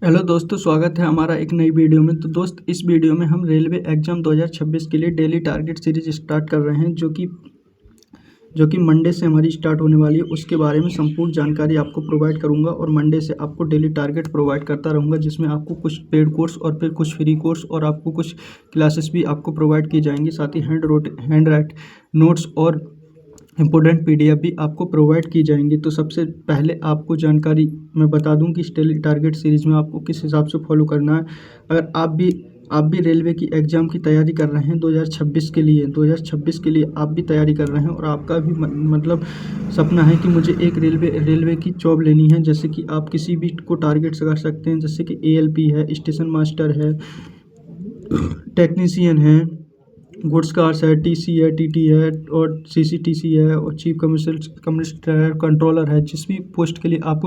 Hello दोस्तों, स्वागत है हमारा एक नई वीडियो में। तो दोस्त, इस वीडियो में हम रेलवे एग्ज़ाम 2026 के लिए डेली टारगेट सीरीज स्टार्ट कर रहे हैं, जो कि मंडे से हमारी स्टार्ट होने वाली है। उसके बारे में संपूर्ण जानकारी आपको प्रोवाइड करूंगा और मंडे से आपको डेली टारगेट प्रोवाइड करता रहूंगा, जिसमें आपको कुछ पेड कोर्स और फिर कुछ फ्री कोर्स और आपको कुछ क्लासेस भी आपको प्रोवाइड की जाएंगी। साथ ही हैंड राइट नोट्स और इम्पोर्टेंट पीडीएफ भी आपको प्रोवाइड की जाएंगी। तो सबसे पहले आपको जानकारी मैं बता दूं कि इस डेली टारगेट सीरीज़ में आपको किस हिसाब से फॉलो करना है। अगर आप भी रेलवे की एग्ज़ाम की तैयारी कर रहे हैं 2026 के लिए आप भी तैयारी कर रहे हैं और आपका भी मतलब सपना है कि मुझे एक रेलवे की जॉब लेनी है, जैसे कि आप किसी भी को टारगेट कर सकते हैं, जैसे कि एएलपी है, स्टेशन मास्टर है, टेक्नीशियन है, गुड्स कार्स है, टीसी है, टीटी है और सीसीटीसी है और चीफ कमिश्नर है, कंट्रोलर है। जिस भी पोस्ट के लिए आप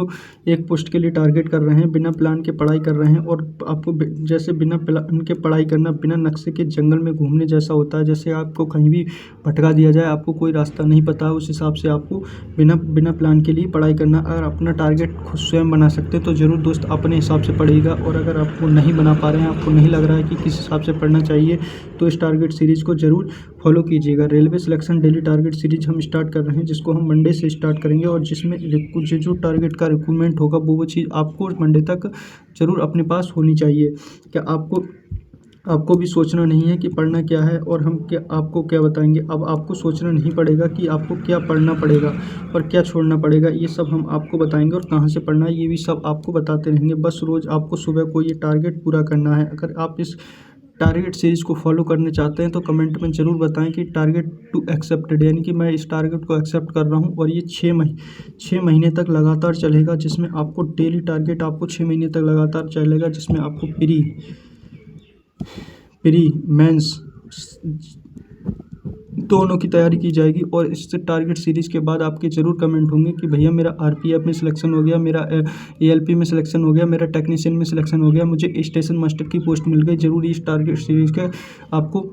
एक पोस्ट के लिए टारगेट कर रहे हैं, बिना प्लान के पढ़ाई कर रहे हैं और आपको जैसे बिना प्लान के पढ़ाई करना बिना नक्शे के जंगल में घूमने जैसा होता है। जैसे आपको कहीं भी भटका दिया जाए, आपको कोई रास्ता नहीं पता है, उस हिसाब से आपको बिना प्लान के लिए पढ़ाई करना। अगर अपना टारगेट खुद स्वयं बना सकते हैं तो ज़रूर दोस्त अपने हिसाब से पढ़िएगा, और अगर आपको नहीं बना पा रहे हैं, आपको नहीं लग रहा है कि किस हिसाब से पढ़ना चाहिए, तो इस टारगेट सीरीज़ को ज़रूर फॉलो कीजिएगा। Railway selection daily target series हम स्टार्ट कर रहे हैं, जिसको हम मंडे से स्टार्ट करेंगे, और जिसमें कुछ जो टारगेट का रिक्रूटमेंट होगा वो चीज़ आपको मंडे तक ज़रूर अपने पास होनी चाहिए। क्या आपको भी सोचना नहीं है कि पढ़ना क्या है और हम आपको क्या बताएंगे। अब आपको सोचना नहीं पड़ेगा कि आपको क्या पढ़ना पड़ेगा और क्या छोड़ना पड़ेगा। ये सब हम आपको बताएंगे, और कहाँ से पढ़ना है ये भी सब आपको बताते रहेंगे। बस रोज़ आपको सुबह को ये टारगेट पूरा करना है। अगर आप इस टारगेट सीरीज़ को फॉलो करने चाहते हैं तो कमेंट में ज़रूर बताएं कि टारगेट टू एक्सेप्टेड, यानी कि मैं इस टारगेट को एक्सेप्ट कर रहा हूं। और ये 6 महीने तक लगातार चलेगा, जिसमें आपको डेली टारगेट आपको 6 महीने तक लगातार चलेगा, जिसमें आपको प्री मेंस दोनों की तैयारी की जाएगी। और इस टारगेट सीरीज़ के बाद आपके ज़रूर कमेंट होंगे कि भैया मेरा आरपीएफ में सिलेक्शन हो गया, मेरा एएलपी में सिलेक्शन हो गया, मेरा टेक्नीशियन में सिलेक्शन हो गया, मुझे स्टेशन मास्टर की पोस्ट मिल गई। ज़रूर इस टारगेट सीरीज़ के आपको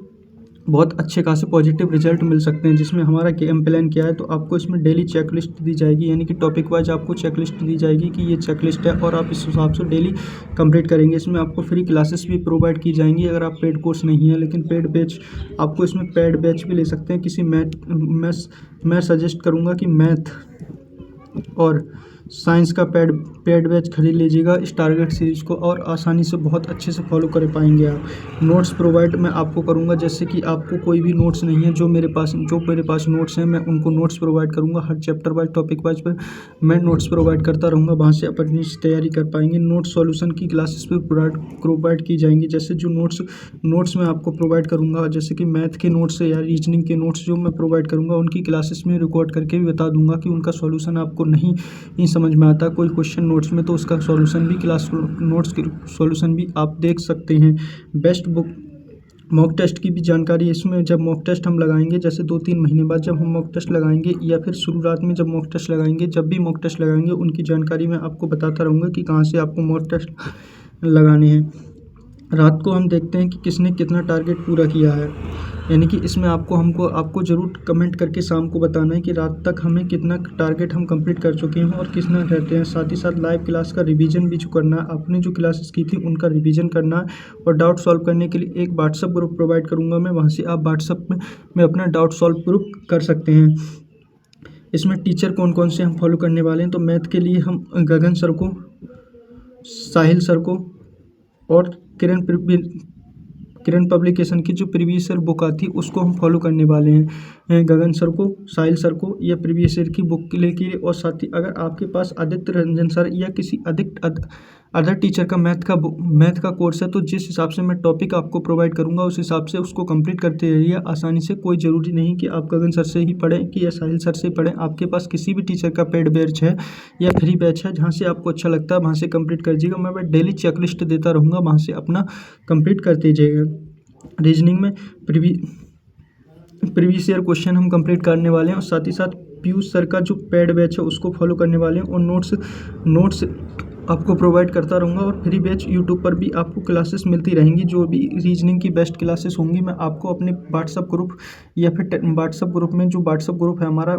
बहुत अच्छे खासे पॉजिटिव रिजल्ट मिल सकते हैं। जिसमें हमारा गेम प्लान क्या है, तो आपको इसमें डेली चेकलिस्ट दी जाएगी, यानी कि टॉपिक वाइज आपको चेकलिस्ट दी जाएगी कि ये चेकलिस्ट है और आप इस हिसाब से डेली कंप्लीट करेंगे। इसमें आपको फ्री क्लासेस भी प्रोवाइड की जाएंगी अगर आप पेड कोर्स नहीं है, लेकिन पेड बैच आपको इसमें पेड बैच भी ले सकते हैं। मैं सजेस्ट करूँगा कि मैथ और साइंस का पेड बैच खरीद लीजिएगा इस टारगेट सीरीज़ को, और आसानी से बहुत अच्छे से फॉलो कर पाएंगे आप। नोट्स प्रोवाइड मैं आपको करूंगा, जैसे कि आपको कोई भी नोट्स नहीं है, जो मेरे पास नोट्स हैं, मैं उनको नोट्स प्रोवाइड करूंगा। हर चैप्टर वाइज टॉपिक वाइज पर मैं नोट्स प्रोवाइड करता रहूँगा, वहाँ से अपनी तैयारी कर पाएंगे। नोट सॉल्यूशन की क्लासेस भी प्रोवाइड की जाएंगी। जैसे जो नोट्स मैं आपको प्रोवाइड करूँगा, जैसे कि मैथ के नोट्स या रीजनिंग के नोट्स जो मैं प्रोवाइड करूँगा, उनकी क्लासेस में रिकॉर्ड करके भी बता दूंगा कि उनका सॉल्यूशन आपको नहीं समझ में आता कोई क्वेश्चन नोट्स में, तो उसका सॉल्यूशन भी क्लास नोट्स के सॉल्यूशन भी आप देख सकते हैं। बेस्ट बुक मॉक टेस्ट की भी जानकारी इसमें, जब मॉक टेस्ट हम लगाएंगे, जैसे 2-3 महीने बाद जब हम मॉक टेस्ट लगाएंगे, या फिर शुरुआत में जब मॉक टेस्ट लगाएंगे, जब भी मॉक टेस्ट लगाएंगे उनकी जानकारी मैं आपको बताता रहूँगा कि कहाँ से आपको मॉक टेस्ट लगाने हैं। रात को हम देखते हैं कि किसने कितना टारगेट पूरा किया है, यानी कि इसमें आपको ज़रूर कमेंट करके शाम को बताना है कि रात तक हमें कितना टारगेट हम कंप्लीट कर चुके हैं और कितना रहते हैं। साथ ही साथ लाइव क्लास का रिवीजन भी जो करना है, आपने जो क्लासेस की थी उनका रिवीजन करना है। और डाउट सॉल्व करने के लिए एक व्हाट्सअप ग्रुप प्रोवाइड करूँगा मैं, वहाँ से आप व्हाट्सअप में अपना डाउट सॉल्व ग्रुप कर सकते हैं। इसमें टीचर कौन कौन से हम फॉलो करने वाले हैं, तो मैथ के लिए हम गगन सर को, साहिल सर को, और किरण पब्लिकेशन की जो प्रीवियस ईयर बुक आती है उसको हम फॉलो करने वाले हैं। गगन सर को, साहिल सर को या प्रीवियस ईयर की बुक लेके, और साथ ही अगर आपके पास आदित्य रंजन सर या किसी अदर टीचर का मैथ का कोर्स है, तो जिस हिसाब से मैं टॉपिक आपको प्रोवाइड करूंगा उस हिसाब से उसको कंप्लीट करते रहिए आसानी से। कोई ज़रूरी नहीं कि आप गगन सर से ही पढ़ें कि या साहिल सर से पढ़ें। आपके पास किसी भी टीचर का पेड बैच है या फ्री बैच है, जहाँ से आपको अच्छा लगता है वहाँ से कंप्लीट कर दीजिएगा। मैं डेली चेकलिस्ट देता रहूँगा, वहाँ से अपना कंप्लीट कर दीजिएगा। रीजनिंग में प्रीवियस ईयर क्वेश्चन हम कंप्लीट करने वाले हैं, और साथ ही साथ पीयूष सर का जो पेड बैच है उसको फॉलो करने वाले हैं। और आपको प्रोवाइड करता रहूँगा। और फ्री बैच यूट्यूब पर भी आपको क्लासेस मिलती रहेंगी। जो भी रीजनिंग की बेस्ट क्लासेस होंगी मैं आपको अपने व्हाट्सअप ग्रुप या फिर व्हाट्सअप ग्रुप में, जो व्हाट्सअप ग्रुप है हमारा,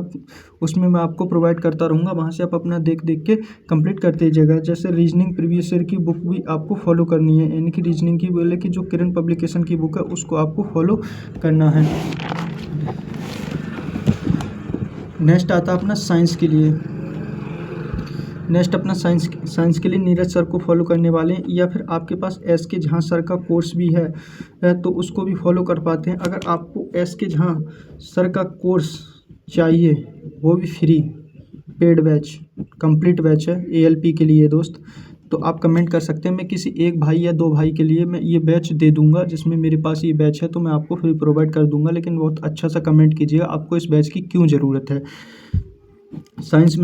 उसमें मैं आपको प्रोवाइड करता रहूँगा। वहाँ से आप अपना देख देख के कंप्लीट करते जाइएगा। जैसे रीजनिंग प्रीवियस ईयर की बुक भी आपको फॉलो करनी है, यानी कि रीजनिंग की बोले कि जो किरण पब्लिकेशन की बुक है उसको आपको फॉलो करना है। नेक्स्ट आता है अपना साइंस के लिए। नेक्स्ट अपना साइंस के लिए नीरज सर को फॉलो करने वाले हैं, या फिर आपके पास एस के झा सर का कोर्स भी है तो उसको भी फॉलो कर पाते हैं। अगर आपको एस के झा सर का कोर्स चाहिए, वो भी free paid batch, complete batch है एएलपी के लिए दोस्त, तो आप कमेंट कर सकते हैं। मैं किसी एक भाई या दो भाई के लिए मैं ये बैच दे दूंगा, जिसमें मेरे पास ये बैच है तो मैं आपको फ्री प्रोवाइड कर दूंगा। लेकिन बहुत अच्छा सा कमेंट कीजिएगा आपको इस बैच की क्यों ज़रूरत है। साइंस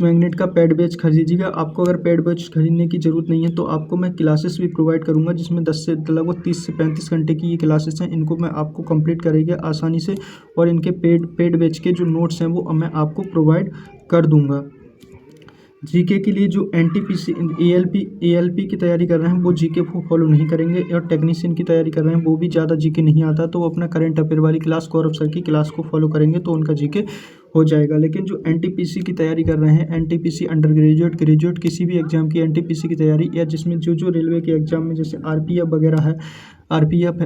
मैग्नेट का पेड बैच खरीदिएगा। आपको अगर पेड बैच खरीदने की ज़रूरत नहीं है तो आपको मैं क्लासेस भी प्रोवाइड करूंगा, जिसमें 10 से लगभग 30 से 35 घंटे की ये क्लासेस हैं। इनको मैं आपको कंप्लीट करेंगे आसानी से, और इनके पेड बैच के जो नोट्स हैं वो मैं आपको प्रोवाइड कर दूंगा। जीके के लिए जो एनटीपीसी एएलपी की तैयारी कर रहे हैं वो जीके को फॉलो नहीं करेंगे, और टेक्नीशियन की तैयारी कर रहे हैं वो भी ज़्यादा जीके नहीं आता तो वो अपना करंट अफेयर वाली क्लास गौरव सर की क्लास को फॉलो करेंगे तो उनका जीके हो जाएगा। लेकिन जो एनटीपीसी की तैयारी कर रहे हैं, एनटीपीसी अंडर ग्रेजुएट किसी भी एग्जाम की एनटीपीसी की तैयारी, या जिसमें जो रेलवे के एग्जाम में जैसे आरपीएफ वगैरह है, आरपीएफ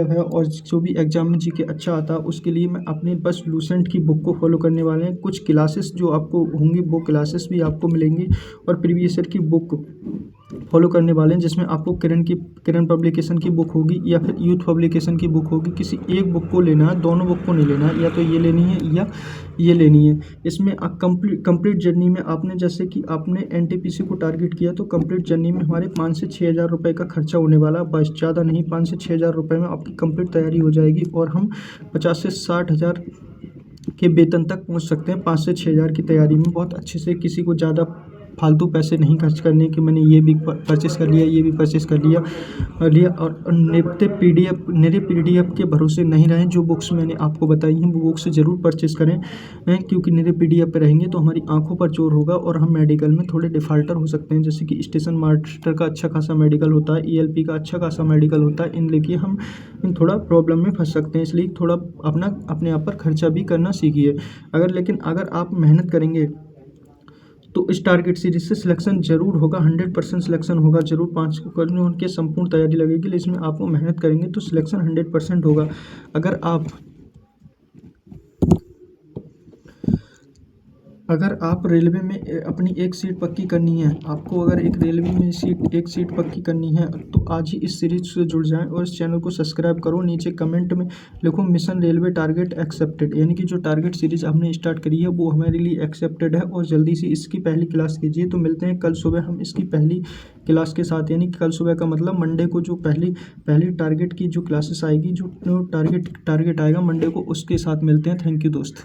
है और जो भी एग्जाम में जीके अच्छा आता है उसके लिए मैं अपने बस लूसेंट की बुक को फॉलो करने वाले हैं। कुछ क्लासेस जो आपको होंगी वो क्लासेस भी आपको मिलेंगी, और प्रीवियस ईयर की बुक फॉलो करने वाले हैं, जिसमें आपको किरण पब्लिकेशन की बुक होगी या फिर यूथ पब्लिकेशन की बुक होगी। किसी एक बुक को लेना है, दोनों बुक को नहीं लेना है, या तो ये लेनी है या ये लेनी है। इसमें कंप्लीट जर्नी में आपने जैसे कि आपने एनटीपीसी को टारगेट किया तो कंप्लीट जर्नी में हमारे 5 से 6 हज़ार रुपये का खर्चा होने वाला, बस ज़्यादा नहीं, 5 से 6 हज़ार रुपये में आपकी कंप्लीट तैयारी हो जाएगी, और हम 50 से 60 हज़ार के वेतन तक पहुंच सकते हैं 5 से 6 हज़ार की तैयारी में बहुत अच्छे से। किसी को ज़्यादा फालतू पैसे नहीं खर्च करने कि मैंने ये भी परचेस कर लिया, ये भी परचेस कर लिया और मेरे पीडीएफ के भरोसे नहीं रहें। जो बुक्स मैंने आपको बताई हैं वो बुक्स ज़रूर परचेस करें, क्योंकि मेरे पीडीएफ पे रहेंगे तो हमारी आंखों पर जोर होगा और हम मेडिकल में थोड़े डिफ़ाल्टर हो सकते हैं। जैसे कि स्टेशन मास्टर का अच्छा खासा मेडिकल होता है, ईएलपी का अच्छा खासा मेडिकल होता है, इन लेके हम थोड़ा प्रॉब्लम में फंस सकते हैं। इसलिए थोड़ा अपने आप पर खर्चा भी करना सीखिए। लेकिन अगर आप मेहनत करेंगे तो इस टारगेट सीरीज से सिलेक्शन जरूर होगा, 100% सिलेक्शन होगा जरूर। 5 को करने उनके संपूर्ण तैयारी लगेगी, इसमें आपको मेहनत करेंगे तो सिलेक्शन 100% होगा। अगर आप रेलवे में अपनी एक सीट पक्की करनी है, आपको अगर एक रेलवे में एक सीट पक्की करनी है तो आज ही इस सीरीज से जुड़ जाएं और इस चैनल को सब्सक्राइब करो। नीचे कमेंट में लिखो मिशन रेलवे टारगेट एक्सेप्टेड, यानी कि जो टारगेट सीरीज आपने स्टार्ट करी है वो हमारे लिए एक्सेप्टेड है, और जल्दी से इसकी पहली क्लास कीजिए। तो मिलते हैं कल सुबह हम इसकी पहली क्लास के साथ, यानी कि कल सुबह का मतलब मंडे को जो पहली टारगेट की जो क्लासेस आएगी, जो टारगेट आएगा मंडे को, उसके साथ मिलते हैं। थैंक यू दोस्त।